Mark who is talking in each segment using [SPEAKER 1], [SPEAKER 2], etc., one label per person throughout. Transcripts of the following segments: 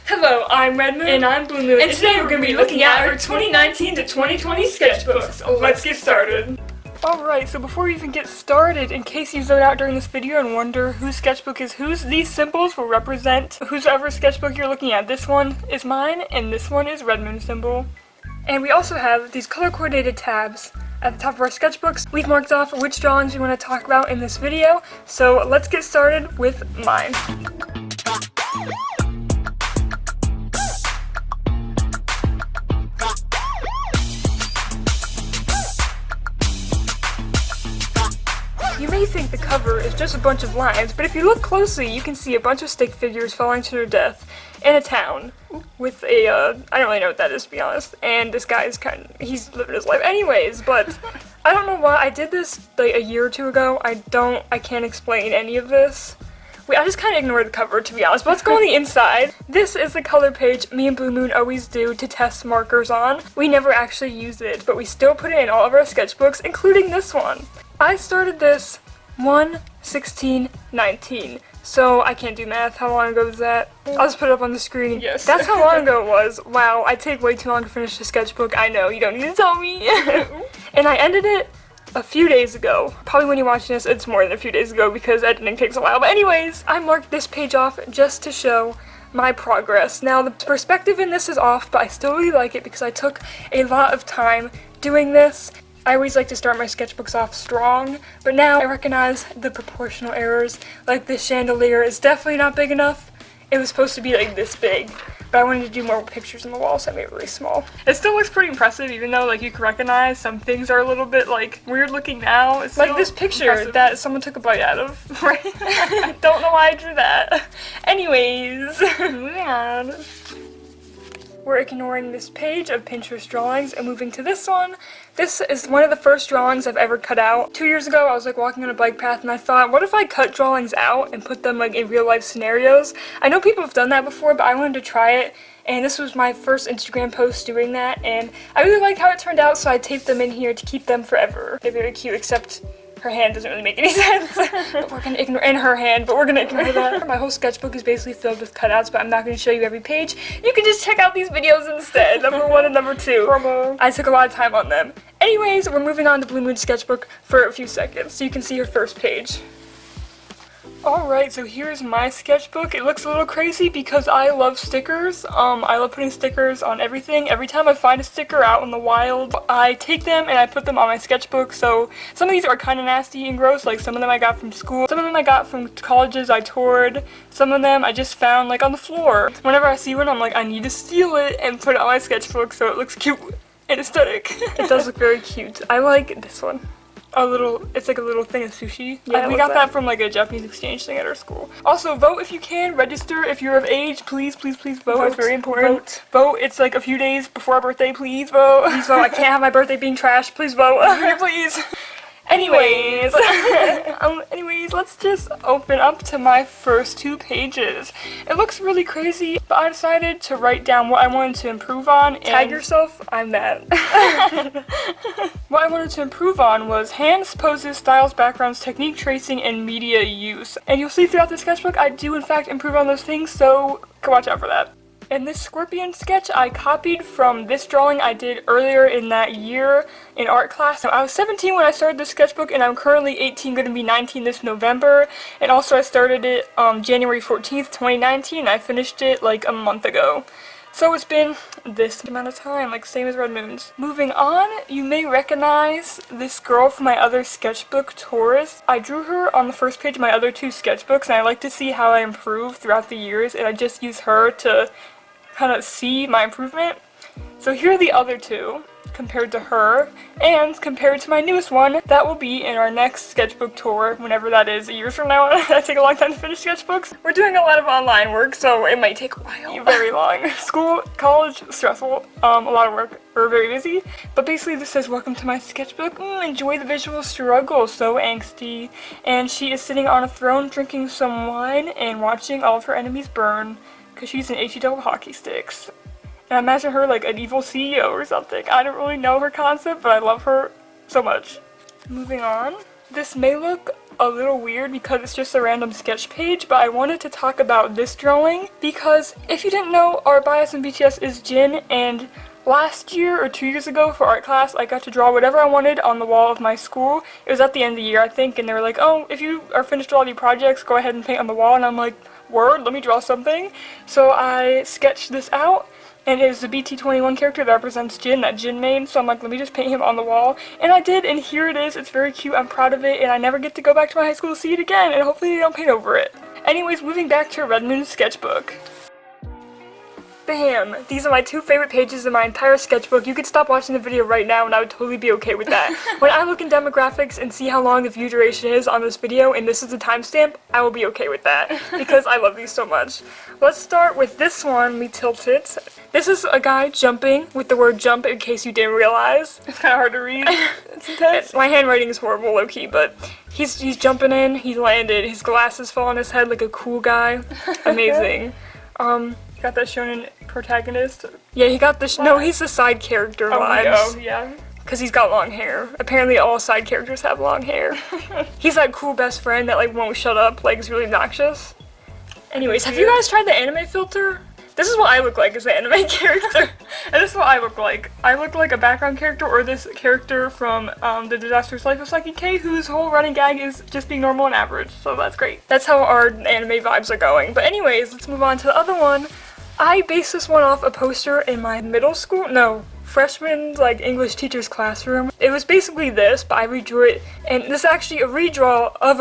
[SPEAKER 1] Hello, I'm Redmoon.
[SPEAKER 2] And I'm Bluemoon.
[SPEAKER 1] And today we're going to be looking at our 2019 to 2020 sketchbooks. Let's get started.
[SPEAKER 2] Alright, so before we even get started, in case you zone out during this video and wonder whose sketchbook is whose, these symbols will represent whoever sketchbook you're looking at. This one is mine, and this one is Redmoon symbol. And we also have these color-coordinated tabs at the top of our sketchbooks. We've marked off which drawings we want to talk about in this video, so let's get started with mine. You may think the cover is just a bunch of lines, but if you look closely, you can see a bunch of stick figures falling to their death in a town with a, I don't really know what that is, to be honest, and this guy is he's living his life anyways, but I don't know why. I did this like a year or two ago. I can't explain any of this. I just kind of ignored the cover, to be honest, but let's go on the inside. This is the color page me and Bluemoon always do to test markers on. We never actually use it, but we still put it in all of our sketchbooks, including this one. I started this 1/16/19, so I can't do math. How long ago was that? I'll just put it up on the screen.
[SPEAKER 1] Yes.
[SPEAKER 2] That's how long ago it was. Wow, I take way too long to finish the sketchbook. I know, you don't need to tell me. And I ended it a few days ago. Probably when you're watching this, it's more than a few days ago because editing takes a while. But anyways, I marked this page off just to show my progress. Now, the perspective in this is off, but I still really like it because I took a lot of time doing this. I always like to start my sketchbooks off strong, but now I recognize the proportional errors. Like this chandelier is definitely not big enough. It was supposed to be like this big, but I wanted to do more pictures on the wall, so I made it really small. It still looks pretty impressive, even though like you can recognize some things are a little bit like weird looking now. It's like this picture impressive that someone took a bite out of. Right? I don't know why I drew that. Anyways, moving on. We're ignoring this page of Pinterest drawings and moving to this one. This is one of the first drawings I've ever cut out. 2 years ago, I was like walking on a bike path and I thought, what if I cut drawings out and put them like in real life scenarios? I know people have done that before, but I wanted to try it. And this was my first Instagram post doing that. And I really like how it turned out, so I taped them in here to keep them forever. They're very cute, except her hand doesn't really make any sense. But we're gonna ignore, and her hand, but we're gonna ignore that. My whole sketchbook is basically filled with cutouts, but I'm not gonna show you every page. You can just check out these videos instead, number 1 and number 2. Promo. I took a lot of time on them. Anyways, we're moving on to Bluemoon's sketchbook for a few seconds, so you can see her first page. Alright, so here's my sketchbook. It looks a little crazy because I love stickers. I love putting stickers on everything. Every time I find a sticker out in the wild, I take them and I put them on my sketchbook. So some of these are kind of nasty and gross, like some of them I got from school. Some of them I got from colleges I toured. Some of them I just found like on the floor. Whenever I see one, I'm like, I need to steal it and put it on my sketchbook so it looks cute and aesthetic. It does look very cute. I like this one. It's like a little thing of sushi. Yeah, we got that from like a Japanese exchange thing at our school. Also, vote if you can. Register if you're of age. Please, please, please vote. It's very important. Vote. It's like a few days before our birthday. Please vote. Please vote. I can't have my birthday being trashed. Please vote. Please. Anyways, let's just open up to my first 2 pages. It looks really crazy, but I decided to write down what I wanted to improve on. And tag yourself, I'm that. What I wanted to improve on was hands, poses, styles, backgrounds, technique, tracing, and media use. And you'll see throughout the sketchbook, I do in fact improve on those things, so watch out for that. And this scorpion sketch I copied from this drawing I did earlier in that year in art class. I was 17 when I started this sketchbook, and I'm currently 18, going to be 19 this November. And also I started it January 14th, 2019. I finished it like a month ago. So it's been this amount of time, like same as Redmoon's. Moving on, you may recognize this girl from my other sketchbook tours. I drew her on the first page of my other 2 sketchbooks, and I like to see how I improve throughout the years, and I just use her to kind of see my improvement. So here are the other 2 compared to her, and compared to my newest one that will be in our next sketchbook tour, whenever that is, years from now. I take a long time to finish sketchbooks. We're doing a lot of online work, so it might take a while. Very long. School, college, stressful, a lot of work. We're very busy. But basically this says, welcome to my sketchbook. Enjoy the visual struggle, so angsty. And she is sitting on a throne drinking some wine and watching all of her enemies burn, because she's an HE double hockey sticks. And I imagine her like an evil CEO or something. I don't really know her concept, but I love her so much. Moving on. This may look a little weird because it's just a random sketch page, but I wanted to talk about this drawing because if you didn't know, our bias in BTS is Jin, and last year or 2 years ago for art class, I got to draw whatever I wanted on the wall of my school. It was at the end of the year, I think, and they were like, oh, if you are finished with all your projects, go ahead and paint on the wall, and I'm like, word, let me draw something. So I sketched this out, and it is the BT21 character that represents Jin, that Jin made, so I'm like, let me just paint him on the wall. And I did, and here it is. It's very cute, I'm proud of it, and I never get to go back to my high school to see it again, and hopefully they don't paint over it. Anyways, moving back to Redmoon's sketchbook. Bam! These are my 2 favorite pages in my entire sketchbook. You could stop watching the video right now and I would totally be okay with that. When I look in demographics and see how long the view duration is on this video and this is the timestamp, I will be okay with that because I love these so much. Let's start with this one. Let me tilt it. This is a guy jumping with the word jump in case you didn't realize. It's kind of hard to read. It's intense. My handwriting is horrible, low-key, but he's jumping in, he landed, his glasses fall on his head like a cool guy. Amazing. Got that shonen protagonist. Yeah, he got the no, he's the side character vibes. Oh, yeah. Because he's got long hair. Apparently all side characters have long hair. He's that cool best friend that like won't shut up, like is really obnoxious. Anyways, have you guys tried the anime filter? This is what I look like as the anime character. And this is what I look like. I look like a background character or this character from The Disastrous Life of Psyche K, whose whole running gag is just being normal and average. So that's great. That's how our anime vibes are going. But anyways, let's move on to the other one. I based this one off a poster in my freshman English teacher's classroom. It was basically this, but I redrew it, and this is actually a redraw of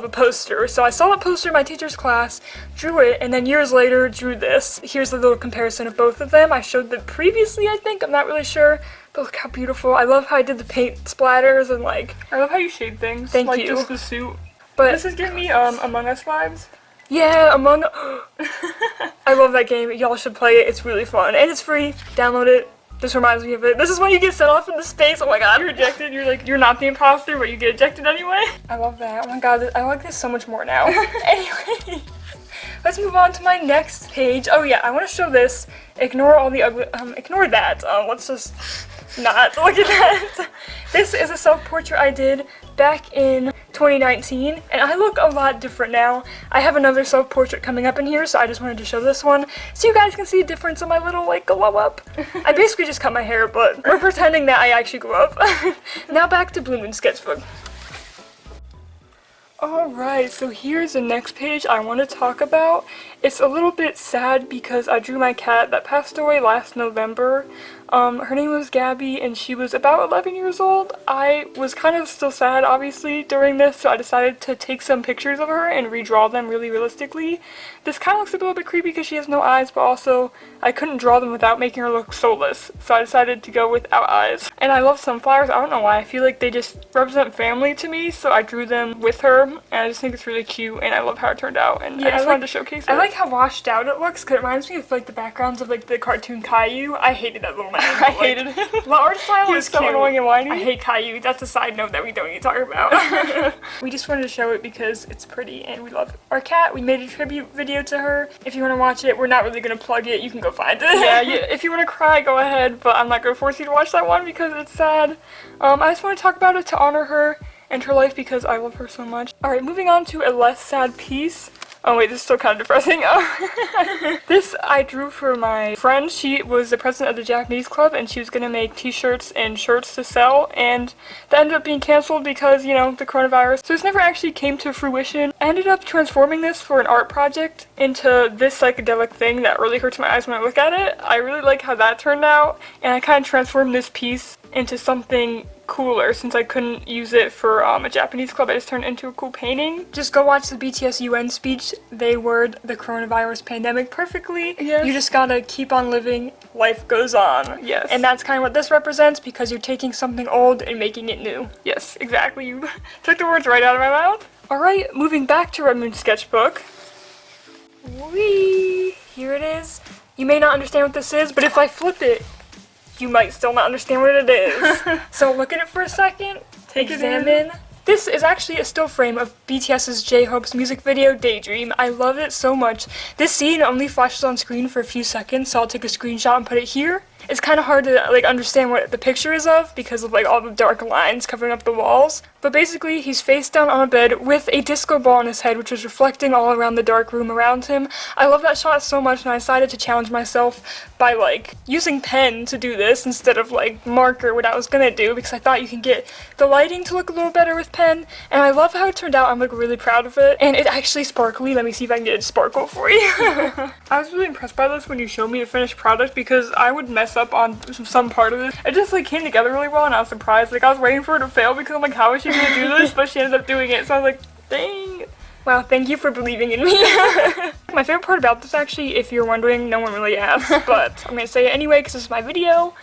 [SPEAKER 2] a poster. So I saw that poster in my teacher's class, drew it, and then years later drew this. Here's a little comparison of both of them. I showed them previously, I think, I'm not really sure, but look how beautiful. I love how I did the paint splatters and I love how you shade things. Thank you. Just the suit. But this is giving me Among Us vibes. Yeah, Among Us. I love that game. Y'all should play it. It's really fun. And it's free. Download it. This reminds me of it. This is when you get sent off into space. Oh my god. You're ejected. You're like, you're not the imposter, but you get ejected anyway. I love that. Oh my god. I like this so much more now. Anyway. Let's move on to my next page. Oh yeah, I want to show this. Ignore all the ugly, ignore that. Let's just not look at that. This is a self-portrait I did back in 2019, and I look a lot different now. I have another self-portrait coming up in here, so I just wanted to show this one so you guys can see a difference in my little glow up. I basically just cut my hair, but we're pretending that I actually grew up. Now back to Bluemoon sketchbook. Alright, so here's the next page I want to talk about. It's a little bit sad because I drew my cat that passed away last November. Her name was Gabby and she was about 11 years old. I was kind of still sad, obviously, during this, so I decided to take some pictures of her and redraw them really realistically. This kind of looks a little bit creepy because she has no eyes, but also I couldn't draw them without making her look soulless, so I decided to go without eyes. And I love sunflowers. I don't know why. I feel like they just represent family to me, so I drew them with her, and I just think it's really cute, and I love how it turned out, and yeah, I just wanted to showcase it. I like how washed out it looks, because it reminds me of the backgrounds of the cartoon Caillou. I hated that little man. I hated him. The art style is so annoying and whiny. I hate Caillou. That's a side note that we don't need to talk about. We just wanted to show it because it's pretty, and we love our cat. We made a tribute video to her. If you want to watch it, we're not really going to plug it. You can go find it. Yeah, if you want to cry, go ahead, but I'm not going to force you to watch that one because it's sad. I just want to talk about it to honor her and her life because I love her so much. Alright, moving on to a less sad piece. Oh wait, this is still kind of depressing. This I drew for my friend. She was the president of the Japanese club and she was going to make t-shirts and shirts to sell, and that ended up being cancelled because, you know, the coronavirus. So this never actually came to fruition. I ended up transforming this for an art project into this psychedelic thing that really hurts my eyes when I look at it. I really like how that turned out, and I kind of transformed this piece into something cooler since I couldn't use it for a Japanese club. I just turned it into a cool painting. Just go watch the BTS UN speech. They word the coronavirus pandemic perfectly. Yes. You just gotta keep on living. Life goes on. Yes. And that's kind of what this represents because you're taking something old and making it new. Yes, exactly. You took the words right out of my mouth. Alright, moving back to Redmoon sketchbook. Whee! Here it is. You may not understand what this is, but if I flip it, you might still not understand what it is. So look at it for a second, examine. This is actually a still frame of BTS's J-Hope's music video, Daydream. I love it so much. This scene only flashes on screen for a few seconds, so I'll take a screenshot and put it here. It's kind of hard to like understand what the picture is of because of like all the dark lines covering up the walls. But basically, he's face down on a bed with a disco ball on his head, which is reflecting all around the dark room around him. I love that shot so much, and I decided to challenge myself by like using pen to do this instead of like marker, what I was gonna do, because I thought you can get the lighting to look a little better with pen. And I love how it turned out. I'm like really proud of it, and it's actually sparkly. Let me see if I can get it sparkle for you. I was really impressed by this when you showed me the finished product because I would mess up on some part of it. It just like came together really well, and I was surprised. Like I was waiting for it to fail because I'm like, how is she gonna do this? But she ended up doing it, so I was like, dang. Wow, thank you for believing in me. My favorite part about this, actually, if you're wondering, no one really asked, but I'm gonna say it anyway because this is my video.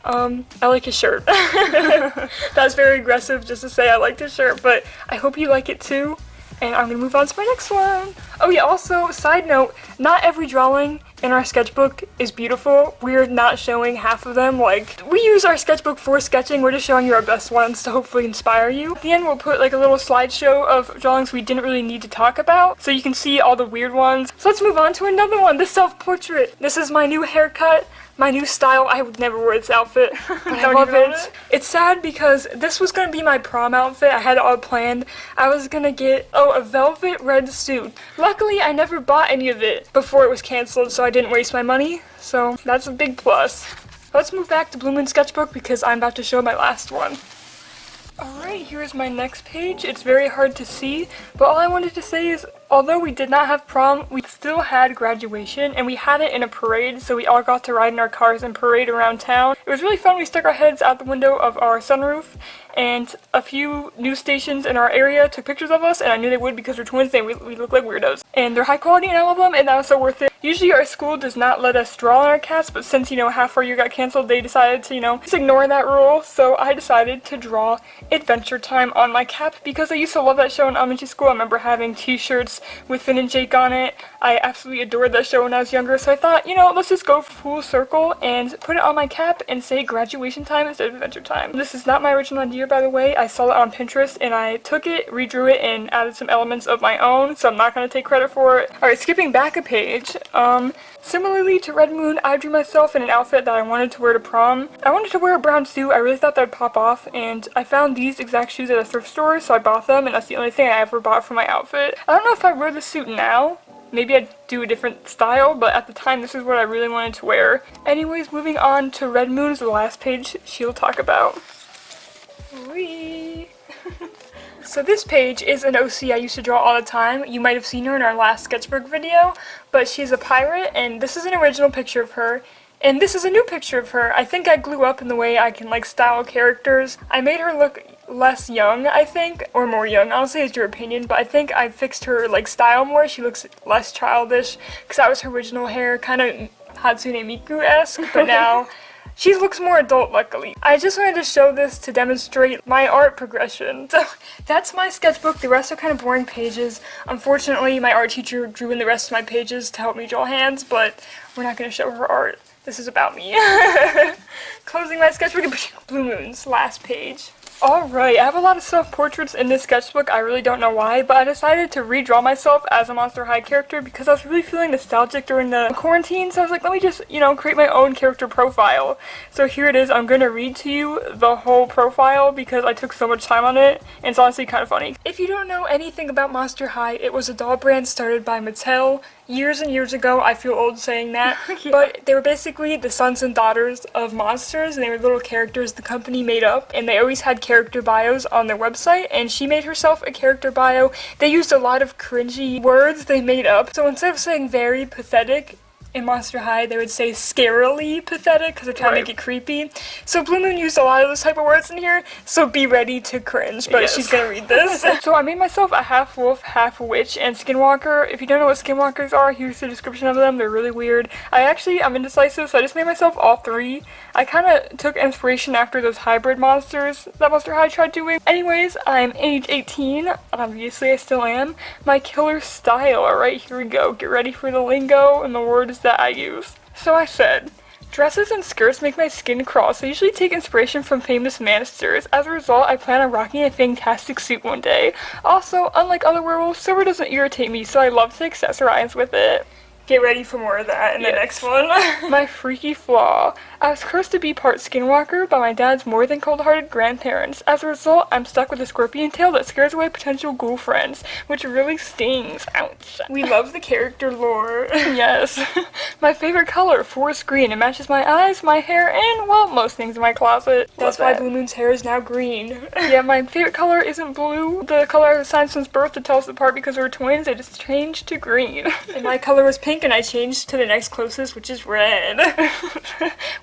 [SPEAKER 2] I like his shirt. That's very aggressive just to say I liked his shirt, but I hope you like it too. And I'm gonna move on to my next one. Oh yeah, also, side note, not every drawing in our sketchbook is beautiful. We're not showing half of them. Like, we use our sketchbook for sketching. We're just showing you our best ones to hopefully inspire you. At the end, we'll put like a little slideshow of drawings we didn't really need to talk about, so you can see all the weird ones. So let's move on to another one, the self-portrait. This is my new haircut. My new style. I would never wear this outfit, but I love it. It's sad because this was going to be my prom outfit. I had it all planned. I was going to get, a velvet red suit. Luckily, I never bought any of it before it was canceled, so I didn't waste my money. So that's a big plus. Let's move back to Bluemoon Sketchbook because I'm about to show my last one. Alright, here's my next page. It's very hard to see, but all I wanted to say is, although we did not have prom, we still had graduation, and we had it in a parade, so we all got to ride in our cars and parade around town. It was really fun. We stuck our heads out the window of our sunroof, and a few news stations in our area took pictures of us, and I knew they would because we're twins and we look like weirdos. And they're high quality and I love them, and that was so worth it. Usually our school does not let us draw on our caps, but since, half our year got canceled, they decided to, just ignore that rule, so I decided to draw Adventure Time on my cap because I used to love that show in elementary school. I remember having t-shirts with Finn and Jake on it. I absolutely adored that show when I was younger, so I thought, let's just go full circle and put it on my cap and say graduation time instead of Adventure Time. This is not my original idea, by the way. I saw it on Pinterest and I took it, redrew it, and added some elements of my own, so I'm not going to take credit for it. Alright, skipping back a page. Similarly to Redmoon, I drew myself in an outfit that I wanted to wear to prom. I wanted to wear a brown suit. I really thought that would pop off, and I found these exact shoes at a thrift store, so I bought them, and that's the only thing I ever bought for my outfit. I don't know if I wear the suit now. Maybe I'd do a different style, but at the time this is what I really wanted to wear. Anyways, moving on to Redmoon's the last page she'll talk about. Whee! So this page is an OC I used to draw all the time. You might have seen her in our last sketchbook video, but she's a pirate, and this is an original picture of her. And this is a new picture of her. I think I grew up in the way I can style characters. I made her look less young, I think, or more young. Honestly, it's your opinion, but I think I fixed her style more. She looks less childish because that was her original hair, kind of Hatsune Miku-esque, but now she looks more adult, luckily. I just wanted to show this to demonstrate my art progression. So that's my sketchbook. The rest are kind of boring pages. Unfortunately, my art teacher drew in the rest of my pages to help me draw hands, but we're not going to show her art. This is about me. Closing my sketchbook, Bluemoon's last page. Alright, I have a lot of self-portraits in this sketchbook. I really don't know why, but I decided to redraw myself as a Monster High character because I was really feeling nostalgic during the quarantine, so I was like, let me just, create my own character profile. So here it is. I'm going to read to you the whole profile because I took so much time on it, and it's honestly kind of funny. If you don't know anything about Monster High, it was a doll brand started by Mattel years and years ago. I feel old saying that, yeah. But they were basically the sons and daughters of monsters, and they were little characters the company made up, and they always had character bios on their website, and she made herself a character bio. They used a lot of cringy words they made up, so instead of saying very pathetic in Monster High, they would say scarily pathetic because they're trying to make it creepy. So Bluemoon used a lot of those type of words in here, so be ready to cringe, but yes. She's gonna read this. So I made myself a half wolf, half witch, and skinwalker. If you don't know what skinwalkers are, here's the description of them. They're really weird. I'm indecisive, so I just made myself all three. I kind of took inspiration after those hybrid monsters that Monster High tried doing. Anyways, I'm age 18. Obviously, I still am. My killer style. Alright, here we go. Get ready for the lingo and the words that I use. So I said, dresses and skirts make my skin crawl, so I usually take inspiration from famous monsters. As a result, I plan on rocking a fantastic suit one day. Also, unlike other werewolves, silver doesn't irritate me, so I love to accessorize with it. Get ready for more of that in the next one. My freaky flaw. I was cursed to be part skinwalker by my dad's more than cold-hearted grandparents. As a result, I'm stuck with a scorpion tail that scares away potential ghoul friends, which really stings. Ouch. We love the character lore. Yes. My favorite color, forest green. It matches my eyes, my hair, and, well, most things in my closet. That's why Bluemoon's hair is now green. Yeah, my favorite color isn't blue. The color I was assigned since birth to tell us apart because we're twins, it just changed to green. And my color was pink, and I changed to the next closest, which is red.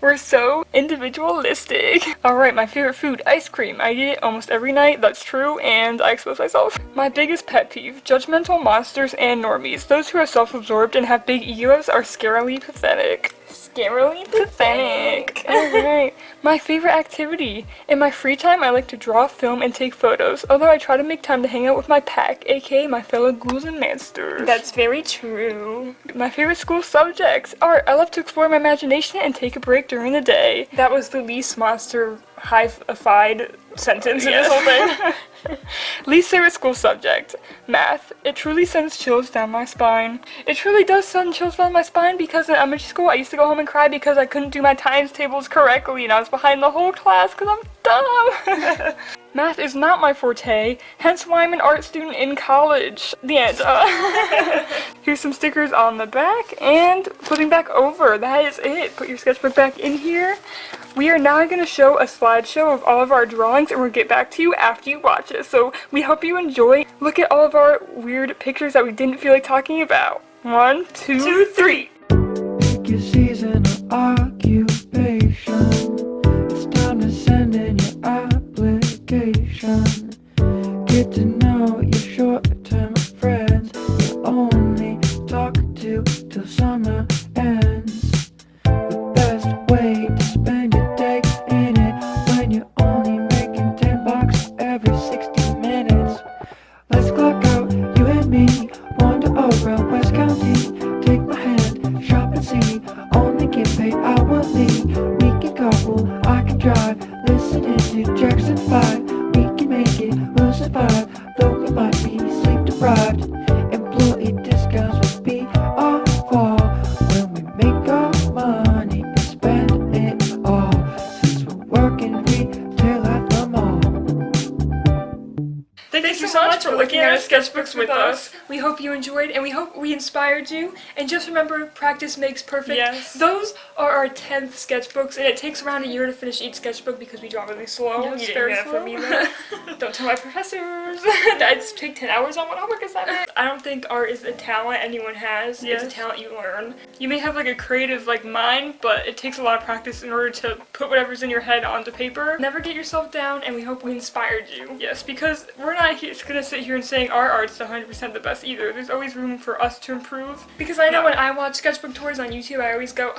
[SPEAKER 2] We're so individualistic. Alright, my favorite food, ice cream. I eat it almost every night, that's true, and I expose myself. My biggest pet peeve, judgmental monsters and normies. Those who are self-absorbed and have big egos are scarily pathetic. Scarily pathetic. Alright. My favorite activity. In my free time, I like to draw, film, and take photos, although I try to make time to hang out with my pack, aka my fellow ghouls and monsters. That's very true. My favorite school subjects. Art. I love to explore my imagination and take a break during the day. That was the least monster-ified sentence in this whole thing. Least favorite school subject. Math. It truly sends chills down my spine. It truly does send chills down my spine because in elementary school I used to go home and cry because I couldn't do my times tables correctly and I was behind the whole class because I'm dumb. Math is not my forte, hence why I'm an art student in college. The end. Here's some stickers on the back and flipping back over. That is it. Put your sketchbook back in here. We are now going to show a slideshow of all of our drawings and we'll get back to you after you watch it. So we hope you enjoy. Look at all of our weird pictures that we didn't feel like talking about. 1, 2, 3.
[SPEAKER 3] Pick your season or occupation. It's time to send in your application. Get to know your short-term friends you only talk to till summer ends. The best way to spend your day in it when you're only making $10 every 60 minutes. Let's clock out, you and me, wander around West County. Take my hand, shop and see, only get paid hourly. We can carpool, I can drive, listening to Jackson 5. We can make it, we'll survive, though we might be sleep deprived. Employee discounts will be our fall when we make our money and spend it all. Since we're working retail at the mall.
[SPEAKER 1] Thank you so much for looking at our sketchbooks with us. We hope you enjoyed and we hope we inspired you. And just remember, practice makes perfect.
[SPEAKER 2] Yes.
[SPEAKER 1] Those are our 10th sketchbooks and it takes around a year to finish each sketchbook because we draw really slow.
[SPEAKER 2] Yes,
[SPEAKER 1] You didn't
[SPEAKER 2] very
[SPEAKER 1] get it
[SPEAKER 2] slow.
[SPEAKER 1] from me though. Don't tell my professors. I just take 10 hours on one homework assignment. I don't think art is a talent anyone has.
[SPEAKER 2] Yes.
[SPEAKER 1] It's a talent you learn. You may have like a creative like mind, but it takes a lot of practice in order to put whatever's in your head onto paper. Never get yourself down and we hope we inspired you. Yes, because we're not gonna sit here and saying our art's 100% the best either. There's always room for us to improve. Because I know when I watch sketchbook tours on YouTube, I always go,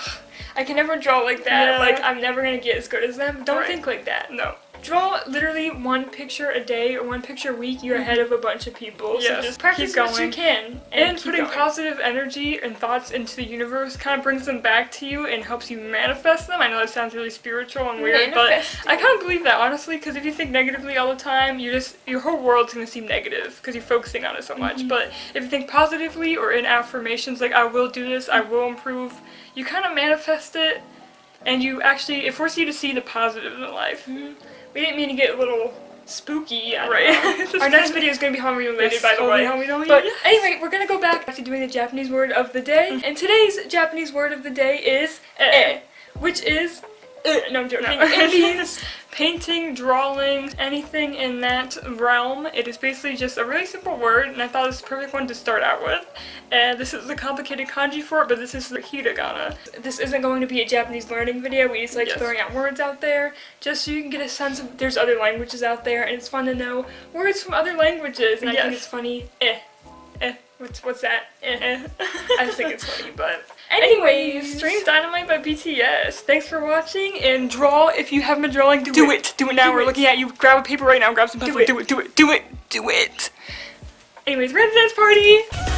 [SPEAKER 1] I can never draw like that.
[SPEAKER 2] Yeah.
[SPEAKER 1] Like, I'm never gonna get as good as them. Don't
[SPEAKER 2] Right.
[SPEAKER 1] think like that. No. Draw literally one picture a day or one picture a week, you're ahead of a bunch of people. So
[SPEAKER 2] Yes,
[SPEAKER 1] just practice
[SPEAKER 2] keep
[SPEAKER 1] what you
[SPEAKER 2] going.
[SPEAKER 1] can.
[SPEAKER 2] And
[SPEAKER 1] And
[SPEAKER 2] keep
[SPEAKER 1] putting
[SPEAKER 2] going.
[SPEAKER 1] positive energy and thoughts into the universe kind of brings them back to you and helps you manifest them. I know that sounds really spiritual and weird,
[SPEAKER 2] Manifesting.
[SPEAKER 1] but I kind of believe that honestly, because if you think negatively all the time, your whole world's going to seem negative because you're focusing on it so much. But if you think positively or in affirmations like, I will do this, I will improve, you kind of manifest it and it forces you to see the positives in life. We didn't mean to get a little spooky, right? Our next video is going to be Halloween related, by the way. But anyway, we're going to go back to doing the Japanese word of the day. And today's Japanese word of the day is which is no, I'm joking. It means painting, drawing, anything in that realm. It is basically just a really simple word, and I thought it was the perfect one to start out with. And this is a complicated kanji for it, but this is the hiragana. This isn't going to be a Japanese learning video. We just like throwing out words out there, just so you can get a sense of there's other languages out there, and it's fun to know words from other languages. And I think it's funny. What's that? I just think it's funny, but anyways, Stream Dynamite by BTS. Thanks for watching, and draw if you haven't been drawing. Do it now. We're looking at you. Grab a paper right now. Grab some pencil. Do it. Anyways, we're at the dance party.